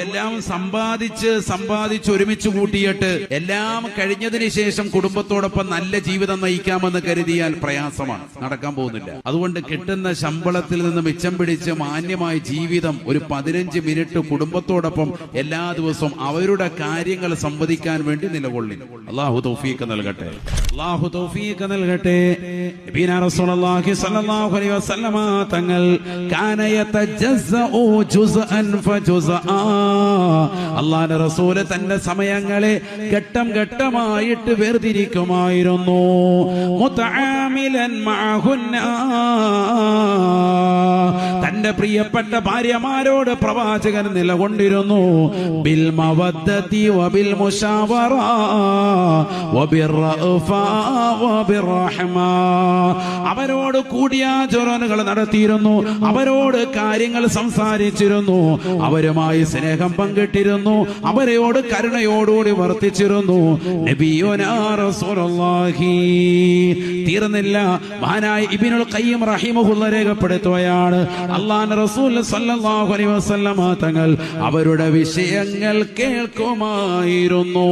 എല്ലാം സമ്പാദിച്ച് ഒരുമിച്ച് കൂട്ടിയിട്ട് എല്ലാം കഴിഞ്ഞതിന് ശേഷം കുടുംബത്തോടൊപ്പം നല്ല ജീവിതം നയിക്കാമെന്ന് കരുതിയാൽ പ്രയാസമാണ്, നടക്കാൻ പോകുന്നില്ല. അതുകൊണ്ട് കിട്ടുന്ന ശമ്പളത്തിൽ നിന്ന് മിച്ചം പിടിച്ച് മാന്യമായ ജീവിതം ഒരു 15 മിനിറ്റ് കുടുംബത്തോടൊപ്പം എല്ലാ ദിവസവും അവരുടെ കാര്യങ്ങൾ സംവദിക്കാൻ വേണ്ടി നിലകൊള്ളി. അല്ലാഹു തൗഫീഖ് നൽകട്ടെ, അല്ലാഹു തൗഫീഖ് നൽകട്ടെ. നബിന റസൂലുള്ളാഹി സ്വല്ലല്ലാഹു അലൈഹി വസല്ലമ തങ്ങൾ കാന യതജസ്സഉ ജുസ്അൻ ഫജുസ്ആ. അല്ലാഹുവിന്റെ റസൂൽ തന്റെ സമയങ്ങളെ ഘട്ടം ഘട്ടമായിട്ട് വേർതിരിക്കുമായിരുന്നു. മുതആമിലൻ മഅഹുന്ന, തന്റെ പ്രിയപ്പെട്ട ഭാര്യമാരോട് പ്രവാചകൻ നിലകൊണ്ടിരുന്നു. ബിൽ മവദ്ദതി വബിൽ മുശാവറ വബിർറഅഫ വബിർറഹ്മ. അവരോട് കൂടിയാലോചനകൾ നടത്തിയിരുന്നു, അവരോട് കാര്യങ്ങൾ സംസാരിച്ചിരുന്നു, അവരുമായി സ്നേഹം പങ്കിട്ടിരുന്നു, അവരോട് കരുണയോടുകൂടി വർത്തിച്ചിരുന്നു. നബിയുനാ റസൂലുള്ളാഹി. തീർന്നില്ല, മഹാനായ ഇബ്നുൽ ഖയ്യിം റഹിമഹുല്ലാഹ് രേഖപ്പെടുത്തുകയാണ്, അല്ലാഹുവിന്റെ റസൂൽ സല്ലല്ലാഹു അലൈഹി വസല്ലമ തങ്ങൾ അവരുടെ വിഷയങ്ങൾ കേൾക്കുമായിരുന്നു.